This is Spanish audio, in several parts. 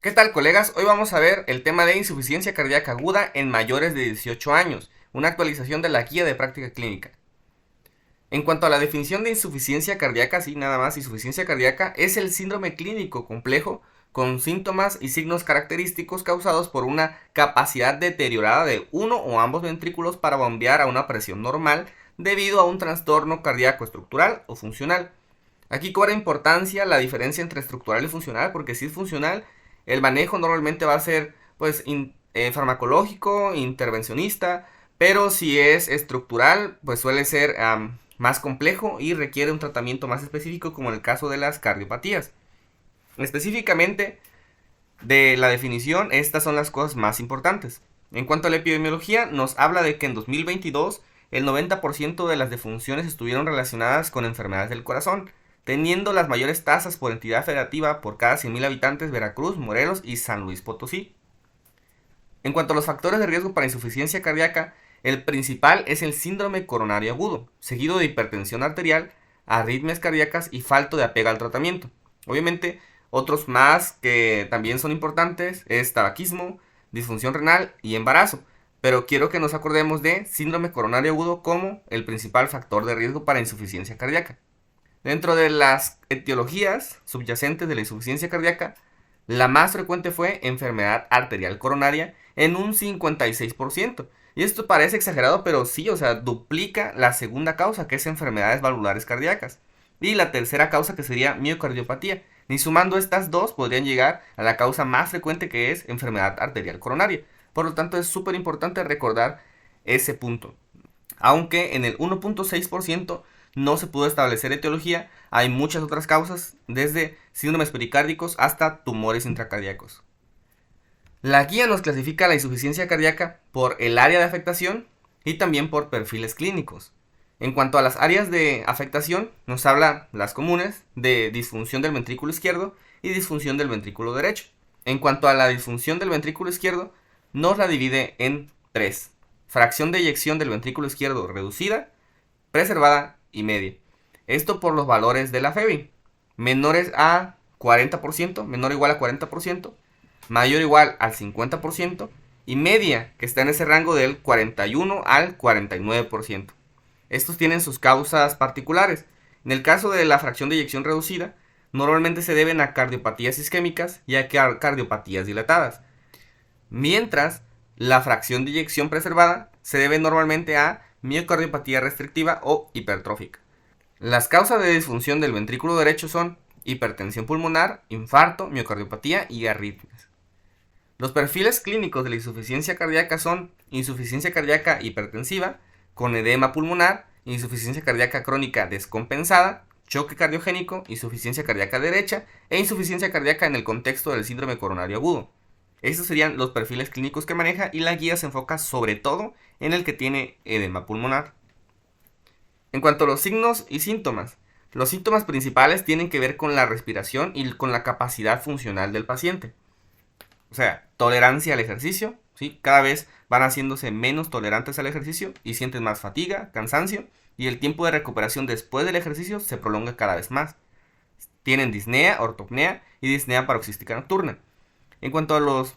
¿Qué tal, colegas? Hoy vamos a ver el tema de insuficiencia cardíaca aguda en mayores de 18 años, una actualización de la guía de práctica clínica. En cuanto a la definición de insuficiencia cardíaca, sí, nada más, insuficiencia cardíaca es el síndrome clínico complejo con síntomas y signos característicos causados por una capacidad deteriorada de uno o ambos ventrículos para bombear a una presión normal debido a un trastorno cardíaco estructural o funcional. Aquí cobra importancia la diferencia entre estructural y funcional, porque si es funcional, el manejo normalmente va a ser pues farmacológico, intervencionista, pero si es estructural, pues suele ser más complejo y requiere un tratamiento más específico, como en el caso de las cardiopatías. Específicamente de la definición, estas son las cosas más importantes. En cuanto a la epidemiología, nos habla de que en 2022 el 90% de las defunciones estuvieron relacionadas con enfermedades del corazón, teniendo las mayores tasas por entidad federativa por cada 100.000 habitantes Veracruz, Morelos y San Luis Potosí. En cuanto a los factores de riesgo para insuficiencia cardíaca, el principal es el síndrome coronario agudo, seguido de hipertensión arterial, arritmias cardíacas y falto de apego al tratamiento. Obviamente, otros más que también son importantes es tabaquismo, disfunción renal y embarazo, pero quiero que nos acordemos de síndrome coronario agudo como el principal factor de riesgo para insuficiencia cardíaca. Dentro de las etiologías subyacentes de la insuficiencia cardíaca, la más frecuente fue enfermedad arterial coronaria en un 56%. Y esto parece exagerado, pero sí, o sea, duplica la segunda causa, que es enfermedades valvulares cardíacas. Y la tercera causa, que sería miocardiopatía. Ni sumando estas dos, podrían llegar a la causa más frecuente, que es enfermedad arterial coronaria. Por lo tanto, es súper importante recordar ese punto. Aunque en el 1.6% no se pudo establecer etiología, hay muchas otras causas, desde síndromes pericárdicos hasta tumores intracardíacos. La guía nos clasifica la insuficiencia cardíaca por el área de afectación y también por perfiles clínicos. En cuanto a las áreas de afectación, nos habla las comunes de disfunción del ventrículo izquierdo y disfunción del ventrículo derecho. En cuanto a la disfunción del ventrículo izquierdo, nos la divide en tres: fracción de eyección del ventrículo izquierdo reducida, preservada y media. Esto por los valores de la FEBI. Menores a 40%, menor o igual a 40%, mayor o igual al 50% y media, que está en ese rango del 41 al 49%. Estos tienen sus causas particulares. En el caso de la fracción de eyección reducida, normalmente se deben a cardiopatías isquémicas y a cardiopatías dilatadas. Mientras, la fracción de eyección preservada se debe normalmente a miocardiopatía restrictiva o hipertrófica. Las causas de disfunción del ventrículo derecho son hipertensión pulmonar, infarto, miocardiopatía y arritmias. Los perfiles clínicos de la insuficiencia cardíaca son insuficiencia cardíaca hipertensiva, con edema pulmonar, insuficiencia cardíaca crónica descompensada, choque cardiogénico, insuficiencia cardíaca derecha e insuficiencia cardíaca en el contexto del síndrome coronario agudo. Estos serían los perfiles clínicos que maneja, y la guía se enfoca sobre todo en el que tiene edema pulmonar. En cuanto a los signos y síntomas, los síntomas principales tienen que ver con la respiración y con la capacidad funcional del paciente. O sea, tolerancia al ejercicio, ¿sí? Cada vez van haciéndose menos tolerantes al ejercicio y sienten más fatiga, cansancio, y el tiempo de recuperación después del ejercicio se prolonga cada vez más. Tienen disnea, ortopnea y disnea paroxística nocturna. En cuanto a los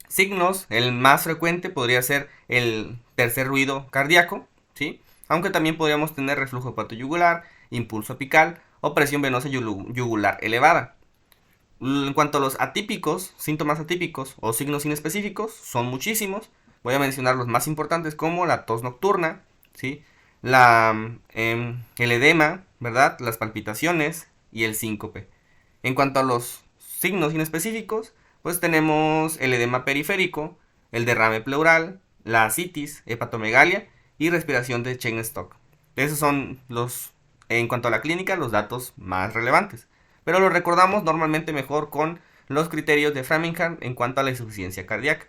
signos, el más frecuente podría ser el tercer ruido cardíaco, ¿sí? Aunque también podríamos tener reflujo hepatoyugular, impulso apical o presión venosa yugular elevada. En cuanto a los atípicos, síntomas atípicos o signos inespecíficos, son muchísimos. Voy a mencionar los más importantes, como la tos nocturna, ¿sí? El edema, ¿verdad? Las palpitaciones y el síncope. En cuanto a los signos inespecíficos, pues tenemos el edema periférico, el derrame pleural, la ascitis, hepatomegalia y respiración de Cheyne-Stokes. Esos son en cuanto a la clínica, los datos más relevantes. Pero lo recordamos normalmente mejor con los criterios de Framingham en cuanto a la insuficiencia cardíaca.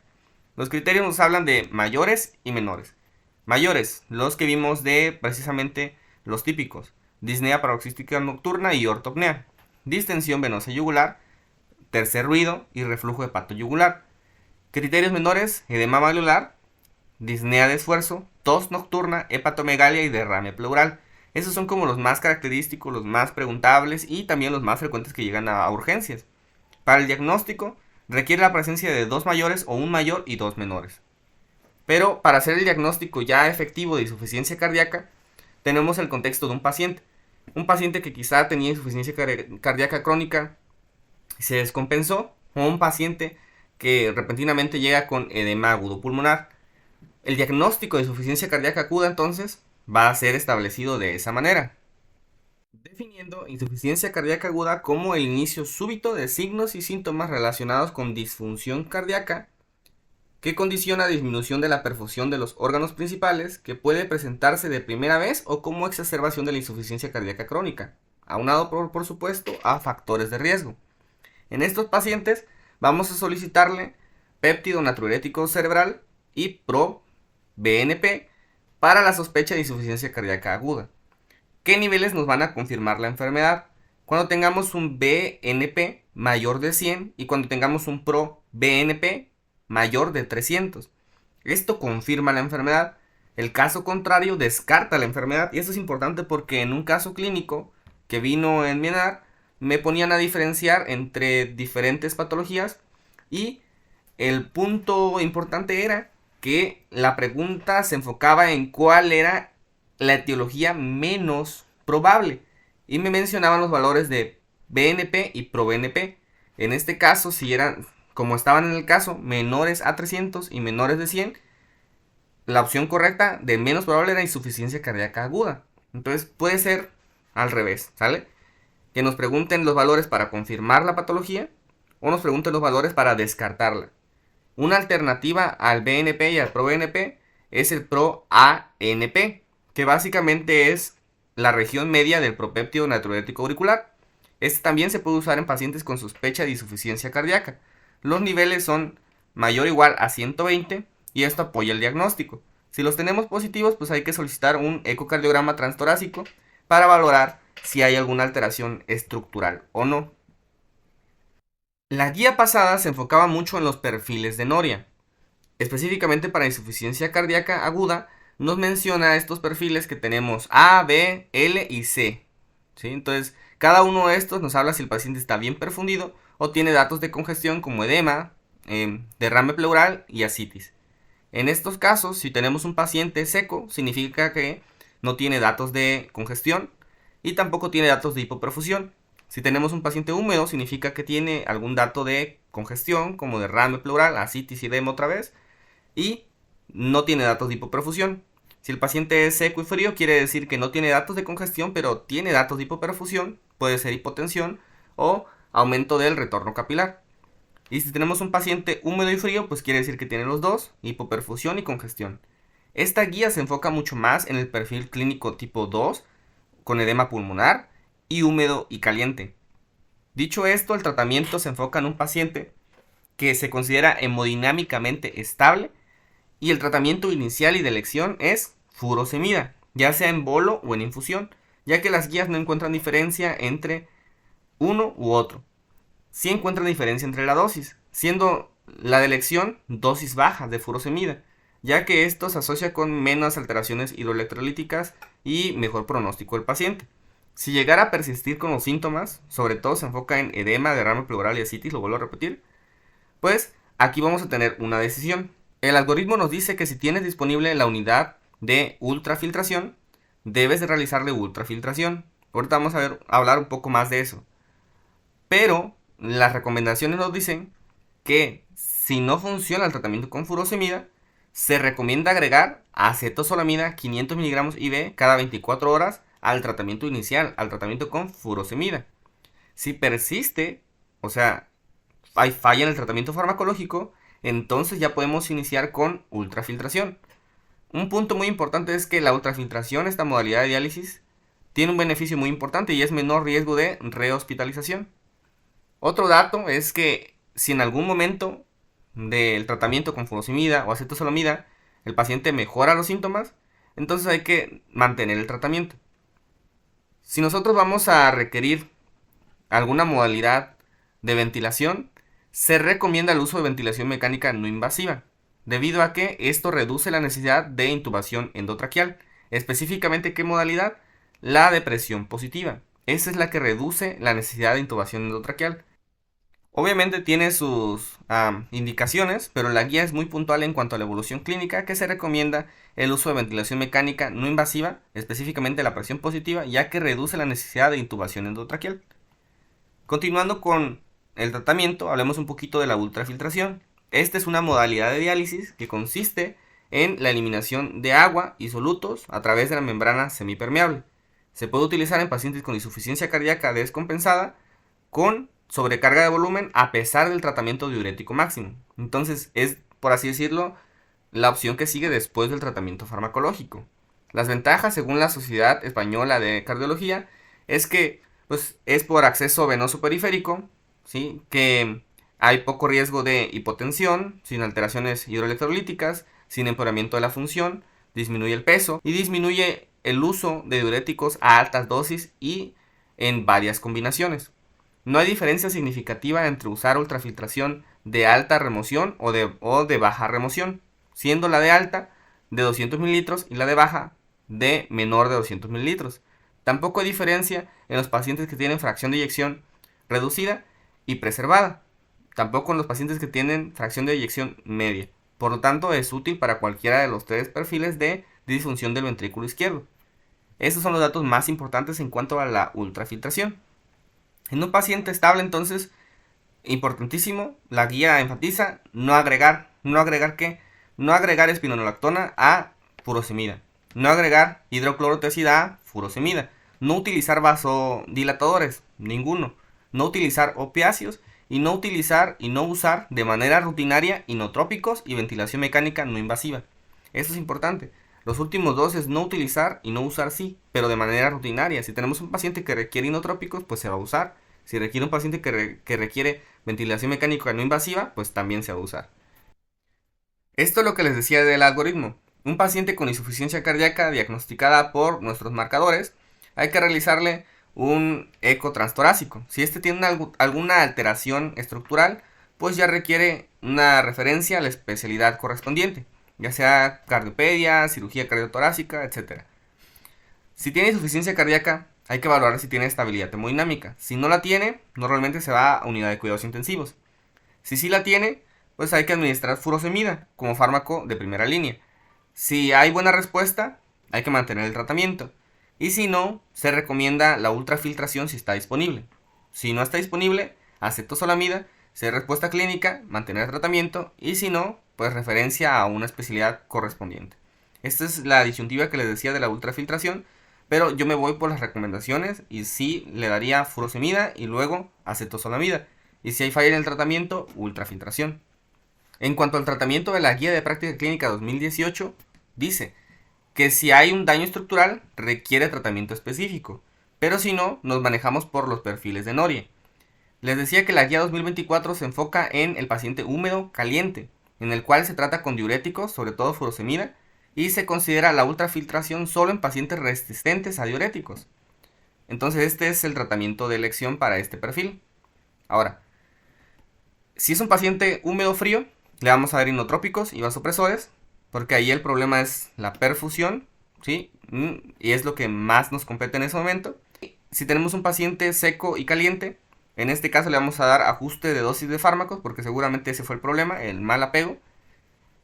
Los criterios nos hablan de mayores y menores. Mayores, los que vimos de precisamente los típicos: disnea paroxística nocturna y ortopnea, distensión venosa yugular, tercer ruido y reflujo hepatoyugular. Criterios menores: edema malular, disnea de esfuerzo, tos nocturna, hepatomegalia y derrame pleural. Esos son como los más característicos, los más preguntables y también los más frecuentes que llegan a urgencias. Para el diagnóstico, requiere la presencia de 2 mayores o un mayor y 2 menores. Pero para hacer el diagnóstico ya efectivo de insuficiencia cardíaca, tenemos el contexto de un paciente. Un paciente que quizá tenía insuficiencia cardíaca crónica y se descompensó, o un paciente que repentinamente llega con edema agudo pulmonar. El diagnóstico de insuficiencia cardíaca aguda entonces va a ser establecido de esa manera, definiendo insuficiencia cardíaca aguda como el inicio súbito de signos y síntomas relacionados con disfunción cardíaca que condiciona disminución de la perfusión de los órganos principales, que puede presentarse de primera vez o como exacerbación de la insuficiencia cardíaca crónica, aunado por supuesto a factores de riesgo. En estos pacientes vamos a solicitarle péptido natriurético cerebral y pro-BNP para la sospecha de insuficiencia cardíaca aguda. ¿Qué niveles nos van a confirmar la enfermedad? Cuando tengamos un BNP mayor de 100 y cuando tengamos un pro-BNP mayor de 300. Esto confirma la enfermedad. El caso contrario descarta la enfermedad, y esto es importante porque en un caso clínico que vino en mi ENAR me ponían a diferenciar entre diferentes patologías, y el punto importante era que la pregunta se enfocaba en cuál era la etiología menos probable, y me mencionaban los valores de BNP y proBNP. En este caso, si eran, como estaban en el caso, menores a 300 y menores de 100, la opción correcta de menos probable era insuficiencia cardíaca aguda. Entonces puede ser al revés, ¿sale? Que nos pregunten los valores para confirmar la patología o nos pregunten los valores para descartarla. Una alternativa al BNP y al proBNP es el ProANP, que básicamente es la región media del propéptido natriurético auricular. Este también se puede usar en pacientes con sospecha de insuficiencia cardíaca. Los niveles son mayor o igual a 120 y esto apoya el diagnóstico. Si los tenemos positivos, pues hay que solicitar un ecocardiograma transtorácico para valorar si hay alguna alteración estructural o no. La guía pasada se enfocaba mucho en los perfiles de Noria. Específicamente para insuficiencia cardíaca aguda, nos menciona estos perfiles que tenemos A, B, L y C. ¿Sí? Entonces, cada uno de estos nos habla si el paciente está bien perfundido o tiene datos de congestión como edema, derrame pleural y ascitis. En estos casos, si tenemos un paciente seco, significa que no tiene datos de congestión y tampoco tiene datos de hipoperfusión. Si tenemos un paciente húmedo, significa que tiene algún dato de congestión como derrame pleural, ascitis y edema otra vez, y no tiene datos de hipoperfusión. Si el paciente es seco y frío, quiere decir que no tiene datos de congestión, pero tiene datos de hipoperfusión, puede ser hipotensión o aumento del retorno capilar. Y si tenemos un paciente húmedo y frío, pues quiere decir que tiene los dos, hipoperfusión y congestión. Esta guía se enfoca mucho más en el perfil clínico tipo 2, con edema pulmonar y húmedo y caliente. Dicho esto, el tratamiento se enfoca en un paciente que se considera hemodinámicamente estable y el tratamiento inicial y de elección es furosemida, ya sea en bolo o en infusión, ya que las guías no encuentran diferencia entre uno u otro. Sí encuentran diferencia entre la dosis, siendo la de elección dosis baja de furosemida, ya que esto se asocia con menos alteraciones hidroelectrolíticas y mejor pronóstico del paciente. Si llegara a persistir con los síntomas, sobre todo se enfoca en edema, derrame pleural y ascitis, lo vuelvo a repetir, pues aquí vamos a tener una decisión. El algoritmo nos dice que si tienes disponible la unidad de ultrafiltración, debes de realizarle ultrafiltración. Ahorita vamos a hablar un poco más de eso. Pero las recomendaciones nos dicen que si no funciona el tratamiento con furosemida, se recomienda agregar acetosolamida 500 mg IV cada 24 horas al tratamiento inicial, al tratamiento con furosemida. Si persiste, o sea, hay falla en el tratamiento farmacológico, entonces ya podemos iniciar con ultrafiltración. Un punto muy importante es que la ultrafiltración, esta modalidad de diálisis, tiene un beneficio muy importante y es menor riesgo de rehospitalización. Otro dato es que si en algún momento del tratamiento con furosemida o acetosolamida el paciente mejora los síntomas, entonces hay que mantener el tratamiento. Si nosotros vamos a requerir alguna modalidad de ventilación, se recomienda el uso de ventilación mecánica no invasiva, debido a que esto reduce la necesidad de intubación endotraqueal. Específicamente, ¿qué modalidad? La de presión positiva. Esa es la que reduce la necesidad de intubación endotraqueal. Obviamente tiene sus indicaciones, pero la guía es muy puntual en cuanto a la evolución clínica, que se recomienda el uso de ventilación mecánica no invasiva, específicamente la presión positiva, ya que reduce la necesidad de intubación endotraqueal. Continuando con el tratamiento, hablemos un poquito de la ultrafiltración. Esta es una modalidad de diálisis que consiste en la eliminación de agua y solutos a través de la membrana semipermeable. Se puede utilizar en pacientes con insuficiencia cardíaca descompensada con sobrecarga de volumen a pesar del tratamiento diurético máximo. Entonces es, por así decirlo, la opción que sigue después del tratamiento farmacológico. Las ventajas, según la Sociedad Española de Cardiología, es que pues, es por acceso venoso periférico, ¿sí? Que hay poco riesgo de hipotensión, sin alteraciones hidroelectrolíticas, sin empeoramiento de la función, disminuye el peso y disminuye el uso de diuréticos a altas dosis y en varias combinaciones. No hay diferencia significativa entre usar ultrafiltración de alta remoción o de baja remoción, siendo la de alta de 200 mililitros y la de baja de menor de 200 mililitros. Tampoco hay diferencia en los pacientes que tienen fracción de eyección reducida y preservada. Tampoco en los pacientes que tienen fracción de eyección media. Por lo tanto, es útil para cualquiera de los tres perfiles de disfunción del ventrículo izquierdo. Estos son los datos más importantes en cuanto a la ultrafiltración. En un paciente estable, entonces, importantísimo, la guía enfatiza no agregar ¿qué? No agregar espironolactona a furosemida, no agregar hidroclorotiazida a furosemida, no utilizar vasodilatadores, ninguno, no utilizar opiáceos y no utilizar y no usar de manera rutinaria inotrópicos y ventilación mecánica no invasiva. Esto es importante. Los últimos dos es no utilizar y no usar sí, pero de manera rutinaria. Si tenemos un paciente que requiere inotrópicos, pues se va a usar. Si requiere un paciente que requiere ventilación mecánica no invasiva, pues también se va a usar. Esto es lo que les decía del algoritmo. Un paciente con insuficiencia cardíaca diagnosticada por nuestros marcadores, hay que realizarle un eco transtorácico. Si este tiene alguna alteración estructural, pues ya requiere una referencia a la especialidad correspondiente, ya sea cardiopedia, cirugía cardiotorácica, etc. Si tiene insuficiencia cardíaca, hay que valorar si tiene estabilidad hemodinámica. Si no la tiene, normalmente se va a unidad de cuidados intensivos. Si sí la tiene, pues hay que administrar furosemida como fármaco de primera línea. Si hay buena respuesta, hay que mantener el tratamiento. Y si no, se recomienda la ultrafiltración si está disponible. Si no está disponible, acetosolamida, si hay respuesta clínica, mantener el tratamiento. Y si no, pues referencia a una especialidad correspondiente. Esta es la disyuntiva que les decía de la ultrafiltración. Pero yo me voy por las recomendaciones y sí le daría furosemida y luego acetosolamida. Y si hay falla en el tratamiento, ultrafiltración. En cuanto al tratamiento de la Guía de Práctica Clínica 2018, dice que si hay un daño estructural requiere tratamiento específico, pero si no, nos manejamos por los perfiles de Norie. Les decía que la Guía 2024 se enfoca en el paciente húmedo caliente, en el cual se trata con diuréticos, sobre todo furosemida, y se considera la ultrafiltración solo en pacientes resistentes a diuréticos. Entonces este es el tratamiento de elección para este perfil. Ahora, si es un paciente húmedo frío, le vamos a dar inotrópicos y vasopresores, porque ahí el problema es la perfusión, ¿sí? Y es lo que más nos compete en ese momento. Si tenemos un paciente seco y caliente, en este caso le vamos a dar ajuste de dosis de fármacos, porque seguramente ese fue el problema, el mal apego.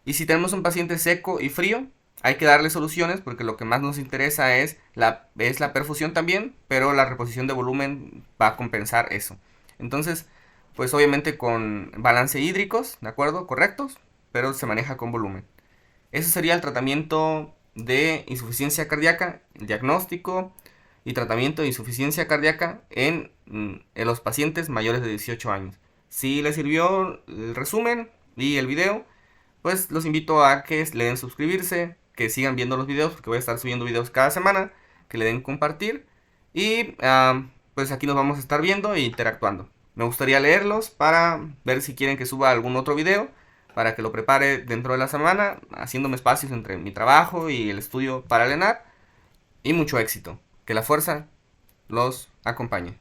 Y si tenemos un paciente seco y frío, hay que darle soluciones, porque lo que más nos interesa es la perfusión también, pero la reposición de volumen va a compensar eso. Entonces, pues obviamente con balance hídricos, ¿de acuerdo? Correctos, pero se maneja con volumen. Eso sería el tratamiento de insuficiencia cardíaca, el diagnóstico y tratamiento de insuficiencia cardíaca en los pacientes mayores de 18 años. Si les sirvió el resumen y el video, pues los invito a que le den suscribirse, que sigan viendo los videos, porque voy a estar subiendo videos cada semana, que le den compartir y pues aquí nos vamos a estar viendo e interactuando. Me gustaría leerlos para ver si quieren que suba algún otro video, para que lo prepare dentro de la semana, haciéndome espacios entre mi trabajo y el estudio para el ENAR. Y mucho éxito. Que la fuerza los acompañe.